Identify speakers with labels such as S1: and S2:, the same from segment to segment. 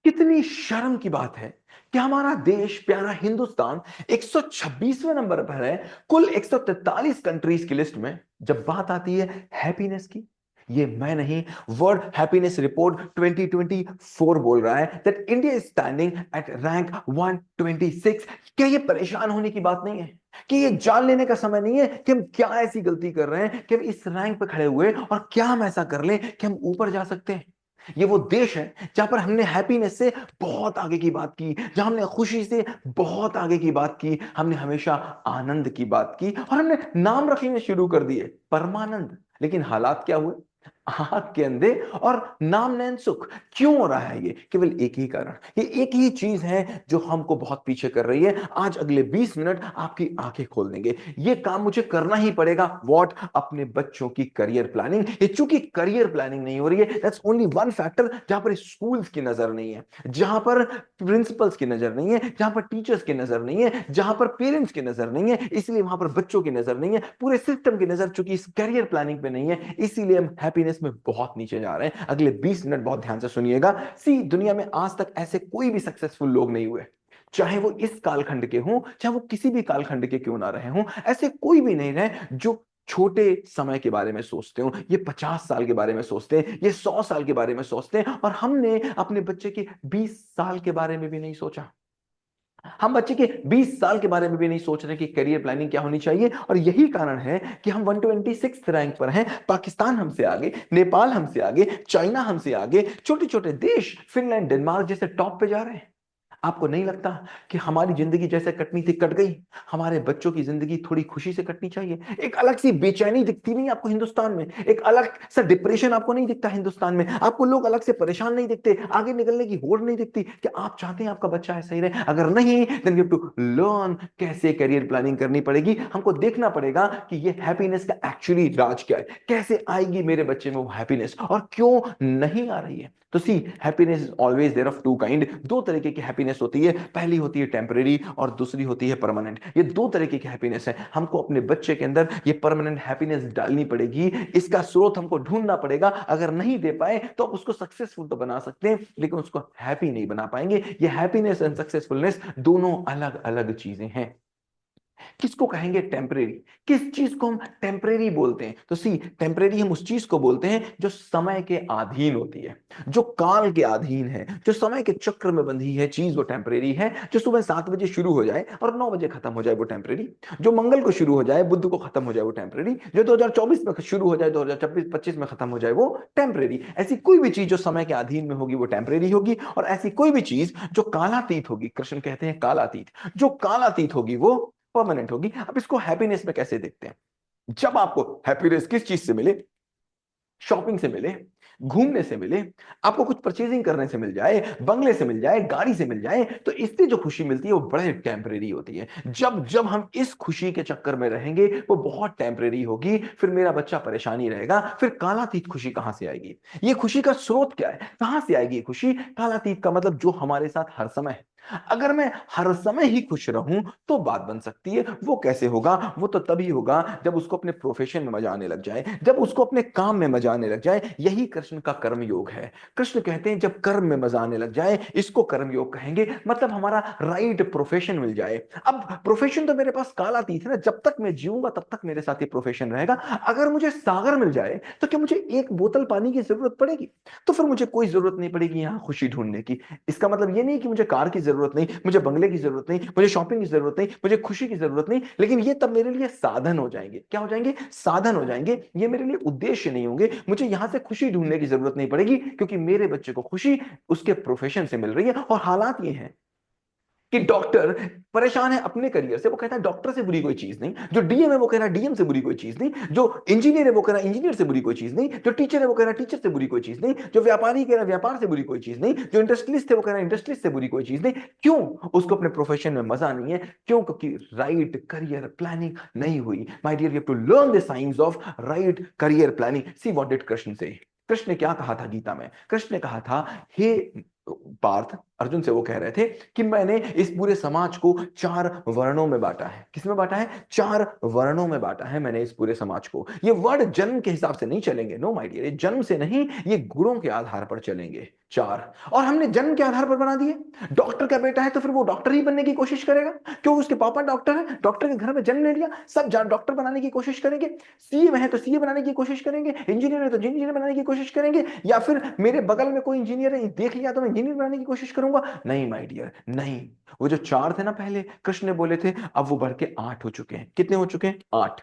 S1: कितनी शर्म की बात है कि हमारा देश प्यारा हिंदुस्तान 126वें नंबर पर है कुल 143 कंट्रीज की लिस्ट में। जब बात आती है हैप्पीनेस की, ये मैं नहीं, वर्ल्ड हैप्पीनेस रिपोर्ट 2024 बोल रहा है that India is standing at rank 126। क्या ये परेशान होने की बात नहीं है? कि ये जान लेने का समय नहीं है कि हम क्या ऐसी गलती कर रहे हैं कि हम इस रैंक पे खड़े हुए और क्या हम ऐसा कर लें कि हम ऊपर जा सकते हैं? ये वो देश है जहां पर हमने हैप्पीनेस से बहुत आगे की बात की, जहां हमने खुशी से बहुत आगे की बात की, हमने हमेशा आनंद की बात की और हमने नाम रखने शुरू कर दिए परमानंद। लेकिन हालात क्या हुए? आग के अंधे और नाम नैन सुख। क्यों हो रहा है ये? केवल एक ही कारण, ये एक ही चीज है जो हमको बहुत पीछे कर रही है। आज अगले 20 मिनट आपकी आंखें खोल देंगे। ये काम मुझे करना ही पड़ेगा। व्हाट? अपने बच्चों की करियर प्लानिंग। ये चूंकि करियर प्लानिंग नहीं हो रही है, दैट्स ओनली वन फैक्टर जहां पर स्कूल्स की नजर नहीं है, जहां पर प्रिंसिपल्स की नजर नहीं है, जहां पर टीचर्स की नजर नहीं है, जहां पर पेरेंट्स की नजर नहीं है, इसलिए वहां पर बच्चों की नजर नहीं है, पूरे सिस्टम की नजर चूंकि इस करियर प्लानिंग पे नहीं है, इसीलिए हम हैप्पीनेस में बहुत नीचे जा रहे हैं। अगले 20 मिनट बहुत ध्यान से सुनिएगा। सी, दुनिया में आज तक ऐसे कोई भी सक्सेसफुल लोग नहीं हुए, चाहे वो इस कालखंड के हों, चाहे वो किसी भी कालखंड के क्यों ना रहे हों, ऐसे कोई भी नहीं रहे जो छोटे समय के बारे में सोचते हो। ये 50 साल के बारे में सोचते हैं, ये 100 साल के बारे में सोचते हैं, और हमने अपने बच्चे के 20 साल के बारे में भी नहीं सोचा। हम बच्चे के 20 साल के बारे में भी नहीं सोच रहे कि करियर प्लानिंग क्या होनी चाहिए। और यही कारण है कि हम 126 रैंक पर हैं। पाकिस्तान हमसे आगे, नेपाल हमसे आगे, चाइना हमसे आगे, छोटे छोटे देश फिनलैंड डेनमार्क जैसे टॉप पे जा रहे हैं। आपको नहीं लगता कि हमारी जिंदगी जैसे कटनी थी कट गई? हमारे बच्चों की जिंदगी थोड़ी खुशी से कटनी चाहिए। एक अलग सी बेचैनी दिखती नहीं आपको हिंदुस्तान में? एक अलग सा डिप्रेशन आपको नहीं दिखता हिंदुस्तान में? आपको लोग अलग से परेशान नहीं दिखते? आगे निकलने की होड़ नहीं दिखती? कि आप चाहते हैं आपका बच्चा ऐसा ही रहे? अगर नहीं, then you have to learn कैसे करियर प्लानिंग करनी पड़ेगी। हमको देखना पड़ेगा कि ये हैप्पीनेस का एक्चुअली राज क्या है, कैसे आएगी मेरे बच्चे में वो हैप्पीनेस, और क्यों नहीं आ रही है। तो see, happiness is always there of two kind. दो तरीके की हैप्पीनेस होती है, पहली होती है टेम्परेरी और दूसरी होती है परमानेंट। ये दो तरीके की हैप्पीनेस है। हमको अपने बच्चे के अंदर ये परमानेंट हैप्पीनेस डालनी पड़ेगी, इसका स्रोत हमको ढूंढना पड़ेगा। अगर नहीं दे पाए तो आप उसको सक्सेसफुल तो बना सकते हैं, लेकिन उसको हैप्पी नहीं बना पाएंगे। ये हैप्पीनेस एंड सक्सेसफुलनेस दोनों अलग अलग चीजें हैं। किसको कहेंगे टेम्परेरी? किस चीज को हम टेम्परेरी बोलते हैं? तो सी, टेम्परेरी हम उस चीज को बोलते हैं जो समय के अधीन होती है, जो काल के अधीन है, जो समय के चक्र में बंधी है चीज, वो टेम्परेरी है। जो सुबह 7 बजे शुरू हो जाए और 9 बजे खत्म हो जाए, वो टेम्परेरी। जो मंगल को शुरू हो जाए, बुध को खत्म हो जाए, वो टेम्परेरी। जो 2024 में शुरू हो जाए, 2024-25 में खत्म हो जाए, वो टेम्परेरी। ऐसी कोई भी चीज जो समय के अधीन में होगी, वो टेम्परेरी होगी। और ऐसी कोई भी चीज जो कालातीत होगी, कृष्ण कहते हैं कालातीत, जो कालातीत होगी वो परमानेंट होगी। अब इसको हैप्पीनेस में कैसे देखते हैं? जब आपको हैप्पीनेस किस चीज से मिले? शॉपिंग से मिले, घूमने से मिले, आपको कुछ परचेजिंग करने से मिल जाए, बंगले से मिल जाए, गाड़ी से मिल जाए, तो इससे जो खुशी मिलती है वो बड़े टेम्परेरी होती है। जब जब हम इस खुशी के चक्कर में रहेंगे, वो बहुत टेम्परेरी होगी। फिर मेरा बच्चा परेशानी रहेगा। फिर कालातीत खुशी कहां से आएगी? ये खुशी का स्रोत क्या है? कहां से आएगी ये खुशी? कालातीत का मतलब जो हमारे साथ हर समय है। अगर मैं हर समय ही खुश रहूं तो बात बन सकती है। वो कैसे होगा? वो तो तभी होगा जब उसको अपने प्रोफेशन में मजा आने लग जाए, जब उसको अपने काम में मजा आने लग जाए। यही कृष्ण का कर्म योग है। कृष्ण कहते हैं जब कर्म में मजा आने लग जाए, इसको कर्म योग कहेंगे। मतलब हमारा राइट प्रोफेशन मिल जाए। अब प्रोफेशन तो मेरे पास कालातीत है ना, जब तक मैं जीऊंगा तब तक मेरे साथ ये प्रोफेशन रहेगा। अगर मुझे सागर मिल जाए तो क्या मुझे एक बोतल पानी की जरूरत पड़ेगी? तो फिर मुझे कोई जरूरत नहीं पड़ेगी यहां खुशी ढूंढने की। इसका मतलब ये नहीं कि मुझे कार की जरूरत नहीं, मुझे बंगले की जरूरत नहीं, मुझे शॉपिंग की जरूरत नहीं, मुझे खुशी की जरूरत नहीं, लेकिन ये तब मेरे लिए साधन हो जाएंगे। क्या हो जाएंगे? साधन हो जाएंगे। ये मेरे लिए उद्देश्य नहीं होंगे। मुझे यहां से खुशी ढूंढने की जरूरत नहीं पड़ेगी, क्योंकि मेरे बच्चे को खुशी उसके प्रोफेशन से मिल रही है। और हालात ये हैं कि डॉक्टर परेशान है अपने करियर से, वो कहता है डॉक्टर से बुरी कोई चीज नहीं। जो डीएम है वो कह रहा है डीएम से बुरी कोई चीज नहीं। जो इंजीनियर है वो कह रहा है इंजीनियर से बुरी कोई चीज नहीं। जो टीचर है वो कह रहा है टीचर से बुरी कोई चीज नहीं। जो व्यापारी कह रहा है व्यापार से बुरी कोई चीज नहीं। जो इंडस्ट्रियलिस्ट है वो कह रहा है इंडस्ट्रियलिस्ट से बुरी कोई चीज नहीं। क्यों? उसको अपने प्रोफेशन में मजा नहीं है। क्यों? क्योंकि राइट करियर प्लानिंग नहीं हुई। My dear, you have to learn the science of right career planning. See what did Krishna say? Krishna ने क्या कहा था गीता में? कृष्ण ने कहा था, हे पार्थ, अर्जुन से वो कह रहे थे कि मैंने इस पूरे समाज को 4 वर्णों में बांटा है। किसमें बांटा है? 4 वर्णों में बांटा है मैंने इस पूरे समाज को। ये वर्ण जन्म के हिसाब से नहीं चलेंगे, नो माय डियर, ये जन्म से नहीं, ये गुणों के आधार पर चलेंगे 4। और हमने जन्म के आधार पर बना दिए। डॉक्टर का बेटा है तो फिर वो डॉक्टर ही बनने की कोशिश करेगा, क्यों? उसके पापा डॉक्टर है, डॉक्टर के घर में जन्म ले लिया, सब डॉक्टर बनाने की कोशिश करेंगे। सीए है तो सीए बनाने की कोशिश करेंगे, इंजीनियर है तो इंजीनियर बनाने की कोशिश करेंगे, या फिर मेरे बगल में कोई इंजीनियर है, देख लिया तो मैं इंजीनियर बनाने की कोशिश करूंगा। नहीं माय डियर, नहीं। वो जो 4 थे ना पहले कृष्ण ने बोले थे, अब वो बढ़ के 8 हो चुके हैं। कितने हो चुके हैं? 8।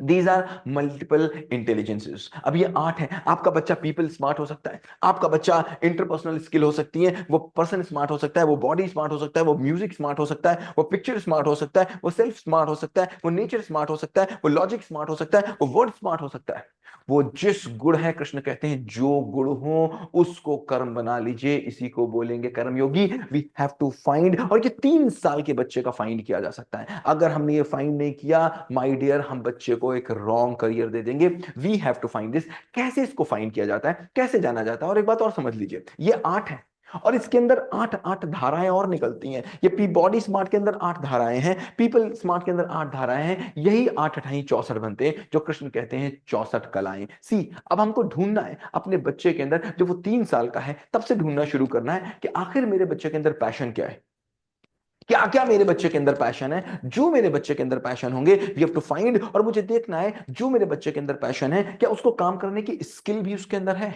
S1: These are multiple intelligences. अब ये 8 है। आपका बच्चा पीपल स्मार्ट हो सकता है, आपका बच्चा इंटरपर्सनल स्किल हो सकती है, वो पर्सन स्मार्ट हो सकता है, वो बॉडी स्मार्ट हो सकता है, वो म्यूजिक स्मार्ट हो सकता है, वो पिक्चर स्मार्ट हो सकता है, वो सेल्फ स्मार्ट हो सकता है, वो नेचर स्मार्ट हो सकता है, वो लॉजिक स्मार्ट हो सकता है, वो वर्ड स्मार्ट हो सकता है। वो जिस गुण है, कृष्ण कहते हैं जो गुण हो उसको कर्म बना लीजिए, इसी को बोलेंगे कर्मयोगी। वी हैव टू फाइंड, और ये 3 साल के बच्चे का फाइंड किया जा सकता है। अगर हमने ये फाइंड नहीं किया माय डियर, हम बच्चे को एक रॉन्ग करियर दे देंगे। We have to find this. कैसे इसको फाइंड किया जाता है, कैसे जाना जाता है? और एक बात और समझ लीजिए, ये 8 है और इसके अंदर 8 धाराएं और निकलती हैं। ये पी बॉडी स्मार्ट के अंदर 8 धाराएं हैं, पीपल स्मार्ट के अंदर 8 धाराएं हैं। यही 8 अठाई 64 बनते हैं, जो कृष्ण कहते हैं 64 कलाएं। सी, अब हमको ढूंढना है अपने बच्चे के अंदर, जब वो 3 साल का है तब से ढूंढना शुरू करना है कि आखिर मेरे बच्चे के अंदर पैशन क्या है, क्या क्या मेरे बच्चे के अंदर पैशन है। जो मेरे बच्चे के अंदर पैशन होंगे वी हैव टू फाइंड, और मुझे देखना है जो मेरे बच्चे के अंदर पैशन है क्या उसको काम करने की स्किल भी उसके अंदर है।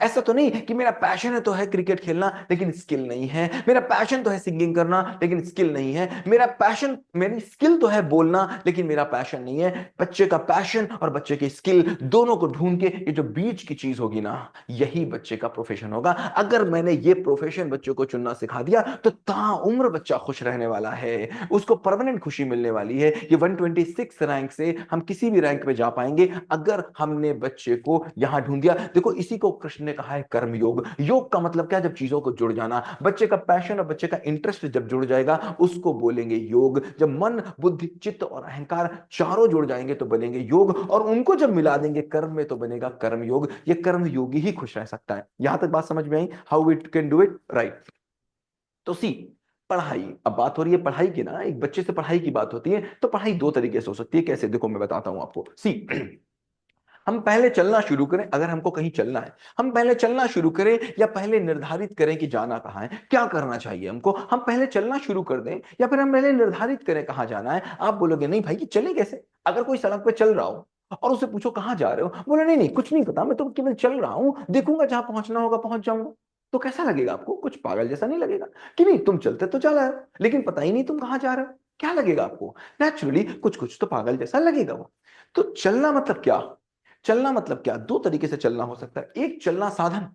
S1: ऐसा तो नहीं कि मेरा पैशन है तो है क्रिकेट खेलना लेकिन स्किल नहीं है, मेरा पैशन तो है सिंगिंग करना लेकिन स्किल नहीं है, मेरा पैशन, मेरी स्किल तो है बोलना लेकिन मेरा पैशन नहीं है। बच्चे का पैशन और बच्चे की स्किल दोनों को ढूंढ के ये जो बीच की चीज होगी ना, यही बच्चे का प्रोफेशन होगा। अगर मैंने ये प्रोफेशन बच्चों को चुनना सिखा दिया तो ताउम्र बच्चा खुश रहने वाला है, उसको परमानेंट खुशी मिलने वाली है। ये 126 रैंक से हम किसी भी रैंक पे जा पाएंगे अगर हमने बच्चे को यहां ढूंढ दिया। देखो इसी को कृष्ण ने कहा है कर्म योग। योग का मतलब क्या? जब चीजों को जुड़ जाना, बच्चे का पैशन और बच्चे का इंटरेस्ट जब जुड़ जाएगा उसको बोलेंगे योग। जब मन बुद्धि चित्त और अहंकार चारों जुड़ जाएंगे तो बनेंगे योग, और उनको जब मिला देंगे कर्म में तो बनेगा कर्म योग। ये कर्म योगी ही खुश रह सकता है। यहां तक बात समझ में आई? How it can do it, right? तो सी, पढ़ाई, अब बात हो रही है पढ़ाई की ना, एक बच्चे से पढ़ाई की बात होती है तो पढ़ाई 2 तरीके से हो सकती है। कैसे? देखो मैं बताता हूं आपको। सी, हम पहले चलना शुरू करें, अगर हमको कहीं चलना है हम पहले चलना शुरू करें, या पहले निर्धारित करें कि जाना कहां है, क्या करना चाहिए हमको, हम पहले चलना शुरू कर दें या फिर हम पहले निर्धारित करें कहां जाना है। आप बोलोगे नहीं भाई, कि चले कैसे? अगर कोई सड़क पे चल रहा हो और उसे पूछो कहां जा रहे हो, बोले नहीं नहीं कुछ नहीं पता, मैं तो केवल चल रहा हूं, देखूंगा जहां पहुंचना होगा पहुंच जाऊंगा। तो कैसा लगेगा आपको? कुछ पागल जैसा नहीं लगेगा? कि नहीं, तुम चलते तो चला है लेकिन पता ही नहीं तुम कहां जा रहे हो। क्या लगेगा आपको? नेचुरली कुछ कुछ तो पागल जैसा लगेगा वो। तो चलना मतलब क्या? चलना मतलब क्या? 2 तरीके से चलना हो सकता है, एक चलना साधन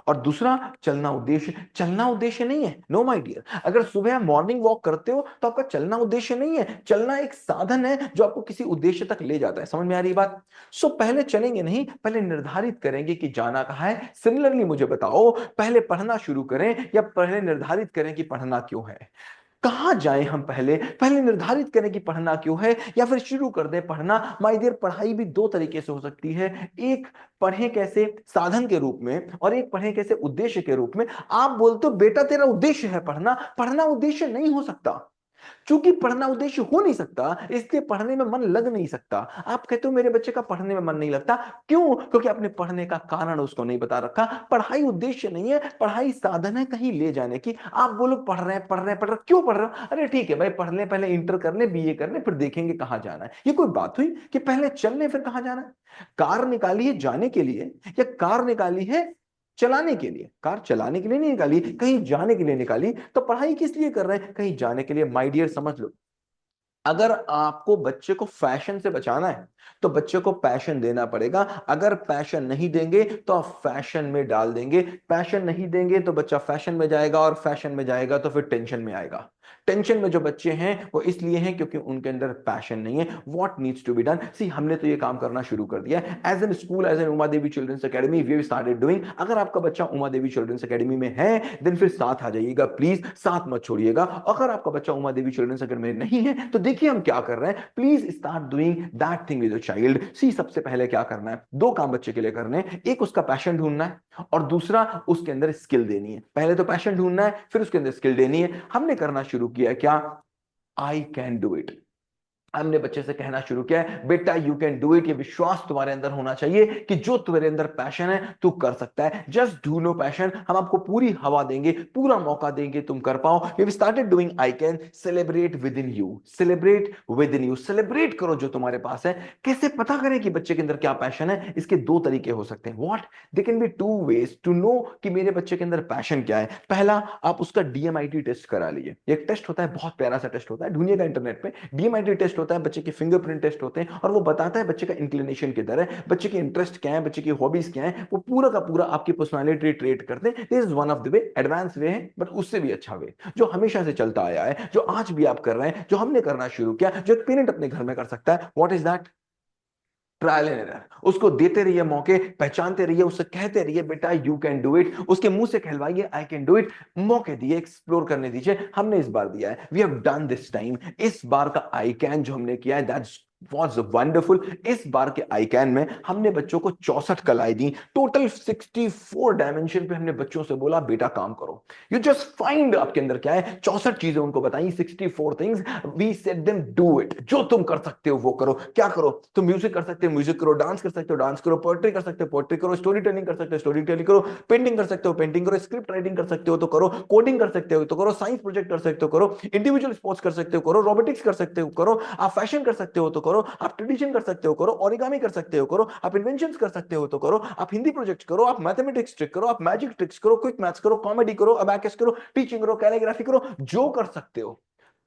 S1: और दूसरा चलना उद्देश्य। चलना उद्देश्य नहीं है, नो माय डियर। अगर सुबह मॉर्निंग वॉक करते हो तो आपका चलना उद्देश्य नहीं है, चलना एक साधन है जो आपको किसी उद्देश्य तक ले जाता है। समझ में आ रही बात? सो पहले चलेंगे नहीं, पहले निर्धारित करेंगे कि जाना कहां है। सिमिलरली मुझे बताओ, पहले पढ़ना शुरू करें या पहले निर्धारित करें कि पढ़ना क्यों है? कहां जाएं हम? पहले पहले निर्धारित करें कि पढ़ना क्यों है या फिर शुरू कर दें पढ़ना। माय डियर, पढ़ाई भी 2 तरीके से हो सकती है, एक पढ़ें कैसे साधन के रूप में और एक पढ़ें कैसे उद्देश्य के रूप में। आप बोलते हो बेटा तेरा उद्देश्य है पढ़ना, पढ़ना उद्देश्य नहीं हो सकता। चूंकि पढ़ना उद्देश्य हो नहीं सकता इसलिए पढ़ने में मन लग नहीं सकता। आप कहते हो मेरे बच्चे का पढ़ने में मन नहीं लगता, क्यों? क्योंकि आपने पढ़ने का कारण उसको नहीं बता रखा। पढ़ाई उद्देश्य नहीं है, पढ़ाई साधन है कहीं ले जाने की। आप बोलो पढ़ रहे हैं पढ़ रहे हैं पढ़ रहे हैं, क्यों पढ़ रहे हो? अरे ठीक है भाई, पढ़ ले, पहले इंटर कर ले, बीए कर ले, फिर देखेंगे कहां जाना है। ये कोई बात हुई कि पहले चल ले फिर कहां जाना है? कार निकाली है जाने के लिए या कार निकाली है चलाने के लिए? कार चलाने के लिए नहीं निकाली, कहीं जाने के लिए निकाली। तो पढ़ाई किस लिए कर रहे हैं? कहीं जाने के लिए। माय डियर समझ लो, अगर आपको बच्चे को फैशन से बचाना है तो बच्चे को पैशन देना पड़ेगा। अगर पैशन नहीं देंगे तो आप फैशन में डाल देंगे, पैशन नहीं देंगे तो बच्चा फैशन में जाएगा और फैशन में जाएगा तो फिर टेंशन में आएगा। टेंशन में जो बच्चे हैं वो इसलिए हैं क्योंकि उनके अंदर पैशन नहीं है। What needs to be done? See, हमने तो ये काम करना शुरू कर दिया as an school, as an Uma Devi children's academy we have started doing. अगर आपका बच्चा उमा देवी चिल्ड्रंस एकेडमी में है देन फिर साथ आ जाइएगा प्लीज, साथ मत छोड़िएगा। अगर आपका बच्चा उमा देवी चिल्ड्रंस एकेडमी में नहीं है तो देखिए हम क्या कर रहे हैं, please start doing that thing with your child. See सबसे पहले क्या करना है, दो काम बच्चे के लिए करने हैं, एक उसका पैशन ढूंढना है और दूसरा उसके अंदर स्किल देनी है। पहले तो पैशन ढूंढना है, फिर उसके अंदर स्किल देनी है। हमने करना शुरू किया क्या, आई कैन डू इट। हमने बच्चे से कहना शुरू किया है, बेटा यू कैन डू इट। ये विश्वास तुम्हारे अंदर होना चाहिए कि जो तुम्हारे अंदर पैशन है तू कर सकता है। जस्ट डू नो पैशन, हम आपको पूरी हवा देंगे, पूरा मौका देंगे तुम कर पाओ। We started doing I can. Celebrate within you, celebrate within you, celebrate करो जो तुम्हारे पास है। कैसे पता करें कि बच्चे के अंदर क्या पैशन है, इसके दो तरीके हो सकते हैं। What, they can be two ways to know कि मेरे बच्चे के अंदर पैशन क्या है। पहला, आप उसका डीएमआईटी टेस्ट करा लीजिए। एक टेस्ट होता है, बहुत प्यारा सा टेस्ट होता है, ढूंढिएगा इंटरनेट पे। डीएमआईटी टेस्ट होता है, बच्चे के फिंगरप्रिंट टेस्ट होते हैं और वो बताता है बच्चे का इंक्लिनेशन किधर है, बच्चे के इंटरेस्ट क्या है, बच्चे की हॉबीज क्या है। वो पूरा का पूरा आपकी पर्सनालिटी ट्रेट करते हैं। This is one of the way, advance way है, बट उससे भी अच्छा वे जो हमेशा से चलता आया है, जो आज भी आप कर रहे हैं, जो हमने करना शुरू किया, जो एक पेरेंट अपने घर में कर सकता है। What is that, trial and error. उसको देते रहिए मौके, पहचानते रहिए, उससे कहते रहिए बेटा यू कैन डू इट। उसके मुंह से कहलवाइए आई कैन डू इट। मौके दिए, एक्सप्लोर करने दीजिए। हमने इस बार दिया है, we have done this time. इस बार का आई कैन जो हमने किया है, दैट्स was वंडरफुल। इस बार के आई कैन में हमने बच्चों को 64 कलाएं दी, टोटल 64 डायमेंशन पे हमने बच्चों से बोला बेटा काम करो। यू जस्ट फाइंड आपके अंदर क्या है, 64 चीजें उनको बताई, 64 things. We said them do it. जो तुम कर सकते हो वो करो। क्या करो, तुम म्यूजिक कर सकते हो म्यूजिक करो, डांस कर सकते हो डांस करो, पोएट्री कर सकते हो पोएट्री करो, स्टोरी टेलिंग कर सकते हो स्टोरी टेलिंग करो, पेंटिंग कर सकते हो पेंटिंग करो, स्क्रिप्ट राइटिंग कर सकते हो तो करो, कोडिंग कर सकते हो तो करो, साइंस प्रोजेक्ट कर सकते हो करो, इंडिविजुअल स्पोर्ट्स कर सकते हो करो, रोबोटिक्स कर सकते हो करो, आप फैशन कर सकते हो तो करो, आप ट्रेडिशन कर सकते हो करो, ओरिगामी कर सकते हो करो, आप इन्वेंशंस कर सकते हो तो करो, आप हिंदी प्रोजेक्ट करो, आप मैथमेटिक्स ट्रिक करो, आप मैजिक ट्रिक्स करो, क्विक मैथ्स करो, कॉमेडी करो, अबैकस करो, टीचिंग करो, कैलीग्राफी करो, जो कर सकते हो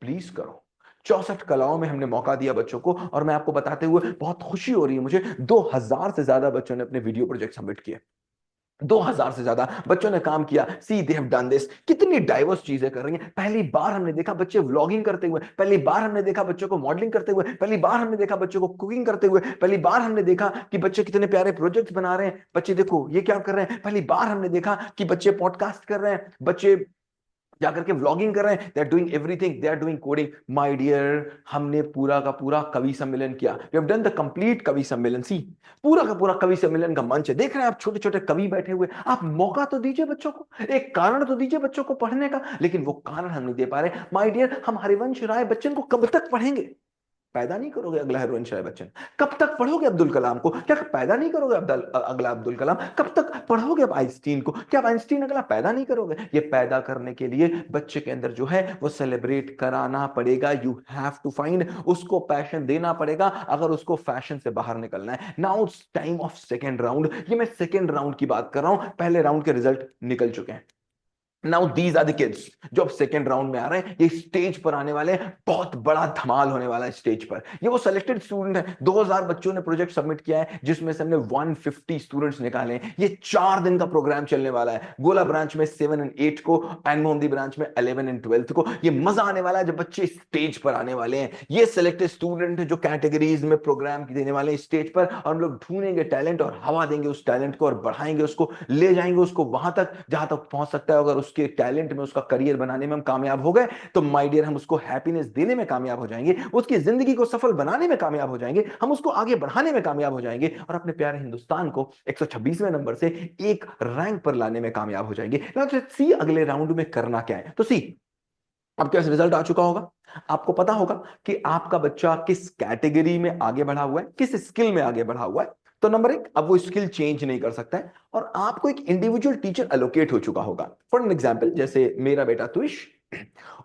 S1: प्लीज करो। 64 कलाओं में हमने मौका दिया बच्चों को। और मैं आपको बताते हुए बहुत खुशी हो रही है मुझे, 2000 से ज्यादा बच्चों ने अपने वीडियो प्रोजेक्ट सबमिट किए। 2000 से ज्यादा बच्चों ने काम किया। सी दे हैव डन दिस। कितनी डाइवर्स चीजें कर रही हैं। पहली बार हमने देखा बच्चे व्लॉगिंग करते हुए, पहली बार हमने देखा बच्चों को मॉडलिंग करते हुए, पहली बार हमने देखा बच्चों को कुकिंग करते हुए, पहली बार हमने देखा कि बच्चे कितने प्यारे प्रोजेक्ट्स बना रहे हैं। बच्चे देखो ये क्या कर रहे हैं, पहली बार हमने देखा कि बच्चे पॉडकास्ट कर रहे हैं, बच्चे जाकर के व्लॉगिंग कर रहे हैं, they are doing everything, they are doing coding. My dear, हमने पूरा का पूरा कवि सम्मेलन किया। We have done the complete kavi sammelan. सी पूरा का पूरा कवि सम्मेलन का मंच है, देख रहे हैं आप छोटे छोटे कवि बैठे हुए। आप मौका तो दीजिए बच्चों को, एक कारण तो दीजिए बच्चों को पढ़ने का, लेकिन वो कारण हम नहीं दे पा रहे। माय डियर, हम हरिवंश राय बच्चन को कब तक पढ़ेंगे। पैदा नहीं करोगे अगला हरवंश राय बच्चन। कब तक पढ़ोगे अब्दुल कलाम को, क्या पैदा नहीं करोगे अगला अब्दुल कलाम। कब तक पढ़ोगे अब आइंस्टीन को, क्या आप आइंस्टीन अगला पैदा नहीं करोगे। ये पैदा करने के लिए बच्चे के अंदर जो है वो सेलिब्रेट कराना पड़ेगा। यू हैव टू फाइंड, उसको पैशन देना पड़ेगा अगर उसको फैशन से बाहर निकलना है। Now it's time of second round. ये मैं सेकेंड राउंड की बात कर रहा हूं, पहले राउंड के रिजल्ट निकल चुके हैं। Now these are the kids जो अब सेकेंड राउंड में आ रहे हैं, ये स्टेज पर आने वाले हैं। बहुत बड़ा धमाल होने वाला है स्टेज पर। ये वो सिलेक्टेड स्टूडेंट है, 2000 बच्चों ने प्रोजेक्ट सबमिट किया है, जिसमें से हमने 150 स्टूडेंट्स निकाले हैं। ये 4 दिन का प्रोग्राम चलने वाला है। गोला ब्रांच में 7 और 8 को, एंड मोहम्मदी ब्रांच में 11 और 12 को। ये मजा आने वाला है जब बच्चे स्टेज पर आने वाले हैं। ये सिलेक्टेड स्टूडेंट है जो कैटेगरीज में प्रोग्राम देने वाले हैं स्टेज पर, और हम लोग ढूंढेंगे टैलेंट और हवा देंगे उस टैलेंट को और बढ़ाएंगे उसको, ले जाएंगे उसको वहां तक जहां तक पहुंच सकता है। अगर उसके टैलेंट में, उसका करियर बनाने में हम कामयाब हो गए तो माय डियर, हम उसको हैप्पीनेस देने में कामयाब हो जाएंगे, उसकी जिंदगी को सफल बनाने में कामयाब हो जाएंगे, हम उसको आगे बढ़ाने में कामयाब हो जाएंगे, और अपने प्यारे हिंदुस्तान को 126वें नंबर से एक रैंक पर लाने में कामयाब हो जाएंगे। सी अगले राउंड में करना क्या है। तो सी अब क्या रिजल्ट आ चुका होगा, आपको पता होगा कि आपका बच्चा किस कैटेगरी में आगे बढ़ा हुआ है, किस स्किल में आगे बढ़ा हुआ है। तो नंबर 1, अब वो स्किल चेंज नहीं कर सकता है, और आपको एक इंडिविजुअल टीचर एलोकेट हो चुका होगा। फॉर एन एग्जाम्पल, जैसे मेरा बेटा तुष,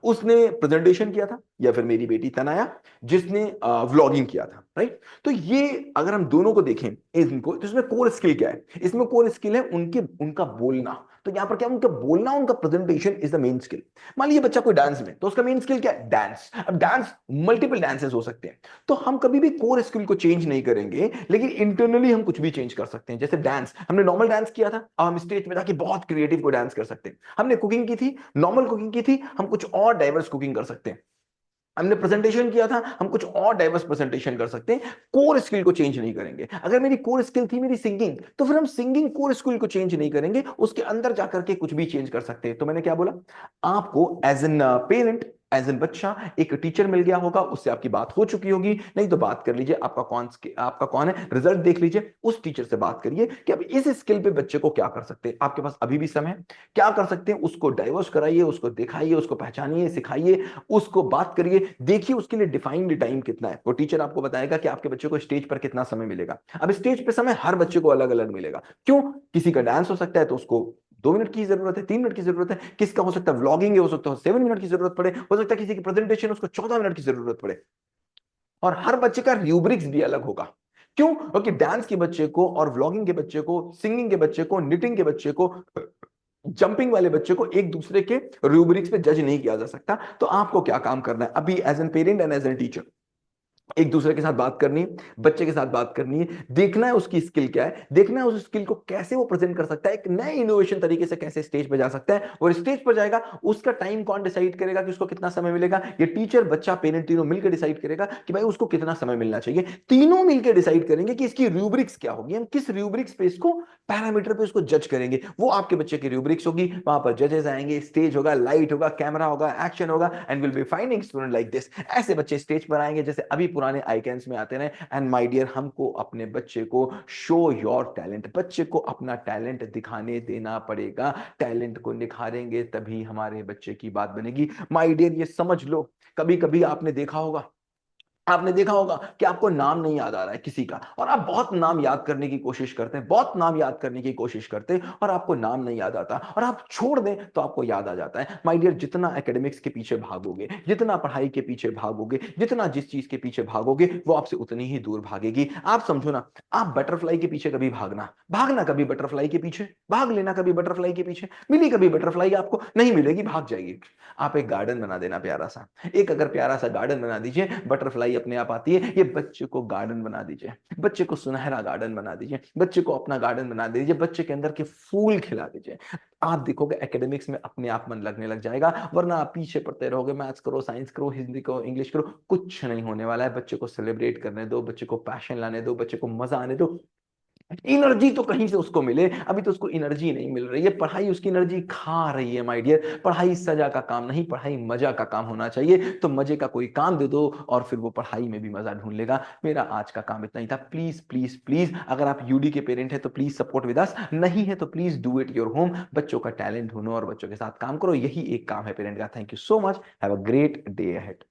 S1: उसने प्रेजेंटेशन किया था, या फिर मेरी बेटी तनाया जिसने व्लॉगिंग किया था, राइट। तो ये अगर हम दोनों को देखें इनको, तो इसमें कोर स्किल क्या है, इसमें कोर स्किल है उनका बोलना। तो यहां पर क्या, उनका बोलना, उनका presentation is the main skill. मान लीजिए बच्चा कोई डांस में, तो उसका मेन स्किल क्या है, डांस। अब डांस मल्टीपल डांसेस हो सकते हैं, तो हम कभी भी कोर स्किल को चेंज नहीं करेंगे, लेकिन इंटरनली हम कुछ भी चेंज कर सकते हैं। जैसे डांस, हमने नॉर्मल डांस किया था, अब हम स्टेज में जाके बहुत क्रिएटिव को डांस कर सकते हैं। हमने कुकिंग की थी, नॉर्मल कुकिंग की थी, हम कुछ और डाइवर्स कुकिंग कर सकते हैं। हमने प्रेजेंटेशन किया था, हम कुछ और डाइवर्स प्रेजेंटेशन कर सकते हैं। कोर स्किल को चेंज नहीं करेंगे। अगर मेरी कोर स्किल थी मेरी सिंगिंग, तो फिर हम सिंगिंग कोर स्किल को चेंज नहीं करेंगे, उसके अंदर जाकर के कुछ भी चेंज कर सकते हैं। तो मैंने क्या बोला, आपको as an parent as an bachcha एक टीचर मिल गया होगा, उससे आपकी बात हो चुकी होगी, नहीं तो बात कर लीजिए, आपका कौन है, रिजल्ट देख लीजिए, उस टीचर से बात करिए कि अब इस स्किल पे बच्चे को क्या कर सकते हैं, आपके पास अभी भी समय है, क्या कर सकते हैं, उसको डाइवर्स कराइए, उसको दिखाइए, उसको पहचानिए, सिखाइए, उसको बात करिए, देखिए उसके लिए डिफाइंड टाइम कितना है। वो टीचर आपको बताएगा कि आपके बच्चे को स्टेज पर कितना समय मिलेगा। अब स्टेज पे समय हर बच्चे को अलग अलग मिलेगा, क्यों, किसी का डांस हो सकता है तो उसको 2 मिनट की जरूरत है, 3 मिनट की जरूरत है, किसका हो सकता है व्लॉगिंग, हो सकता है 7 मिनट की जरूरत पड़े, हो सकता है किसी की प्रेजेंटेशन उसको 14 मिनट की जरूरत पड़े। और हर बच्चे का रूब्रिक्स भी अलग होगा, क्यों, क्योंकि डांस के बच्चे को और व्लॉगिंग के बच्चे को, सिंगिंग के बच्चे को, निटिंग के बच्चे को, जंपिंग वाले बच्चे को एक दूसरे के रूब्रिक्स पे जज नहीं किया जा सकता। तो आपको क्या काम करना है अभी as an parent and as an teacher, एक दूसरे के साथ बात करनी है, बच्चे के साथ बात करनी है, देखना है उसकी स्किल क्या है, देखना है उस स्किल को कैसे वो प्रेजेंट कर सकता है, एक नए इनोवेशन तरीके से कैसे स्टेज पर जा सकता है, और स्टेज पर जाएगा उसका टाइम कौन डिसाइड करेगा कि उसको कितना समय मिलेगा, ये टीचर बच्चा पेरेंट तीनों मिलकर डिसाइड करेगा कि भाई उसको कितना समय मिलना चाहिए, तीनों मिलकर डिसाइड करेंगे कि इसकी रूब्रिक्स क्या होगी, हम किस रूब्रिक्स पे इसको, पैरामीटर पे इसको जज करेंगे, वो आपके बच्चे की रूब्रिक्स होगी, वहां पर जजेस आएंगे, स्टेज होगा, लाइट होगा, कैमरा होगा, एक्शन होगा, and will be finding student like this. ऐसे बच्चे स्टेज पर आएंगे जैसे अभी पुराने आइकन्स में आते रहे। एंड माय डियर, हमको अपने बच्चे को शो योर टैलेंट, बच्चे को अपना टैलेंट दिखाने देना पड़ेगा, टैलेंट को निखारेंगे तभी हमारे बच्चे की बात बनेगी। माय डियर, ये समझ लो, कभी कभी आपने देखा होगा कि आपको नाम नहीं याद आ रहा है किसी का, और आप बहुत नाम याद करने की कोशिश करते हैं, बहुत नाम याद करने की कोशिश करते हैं, और आपको नाम नहीं याद आता, और आप छोड़ दें तो आपको याद आ जाता है। माय डियर, जितना एकेडमिक्स के पीछे भागोगे, जितना पढ़ाई के पीछे भागोगे, जितना जिस चीज के पीछे भागोगे, वो आपसे उतनी ही दूर भागेगी। आप समझो ना, आप बटरफ्लाई के पीछे कभी भागना भागना कभी बटरफ्लाई के पीछे, भाग लेना कभी बटरफ्लाई के पीछे, मिली कभी बटरफ्लाई आपको, नहीं मिलेगी, भाग जाएगी। आप एक गार्डन बना देना प्यारा सा, एक अगर प्यारा सा गार्डन बना दीजिए, बटरफ्लाई अपने आप आती है। ये बच्चे को गार्डन बना दीजिए, बच्चे को सुनहरा गार्डन बना दीजिए, बच्चे को अपना गार्डन बना दीजिए, बच्चे के अंदर के फूल खिला दीजिए। आप देखोगे एकेडमिक्स में अपने आप मन लगने लग जाएगा, वरना आप पीछे पड़ते रहोगे, मैथ्स करो, साइंस करो, हिंदी करो, इंग्लिश करो, कुछ नहीं होने वाला है। बच्चे को सेलिब्रेट करने दो, बच्चे को पैशन लाने दो, बच्चे को मजा आने दो, एनर्जी तो कहीं से उसको मिले। अभी तो उसको एनर्जी नहीं मिल रही है, पढ़ाई उसकी एनर्जी खा रही है। माय डियर, पढ़ाई सजा का काम नहीं, पढ़ाई मजा का काम होना चाहिए। तो मजे का कोई काम दे दो और फिर वो पढ़ाई में भी मजा ढूंढ लेगा। मेरा आज का काम इतना ही था। प्लीज प्लीज प्लीज, अगर आप यूडी के पेरेंट है तो प्लीज सपोर्ट विद अस, नहीं है तो please do it your home. बच्चों का टैलेंट ढूंढो और बच्चों के साथ काम करो, यही एक काम है पेरेंट का। Thank you so much, have a great day ahead.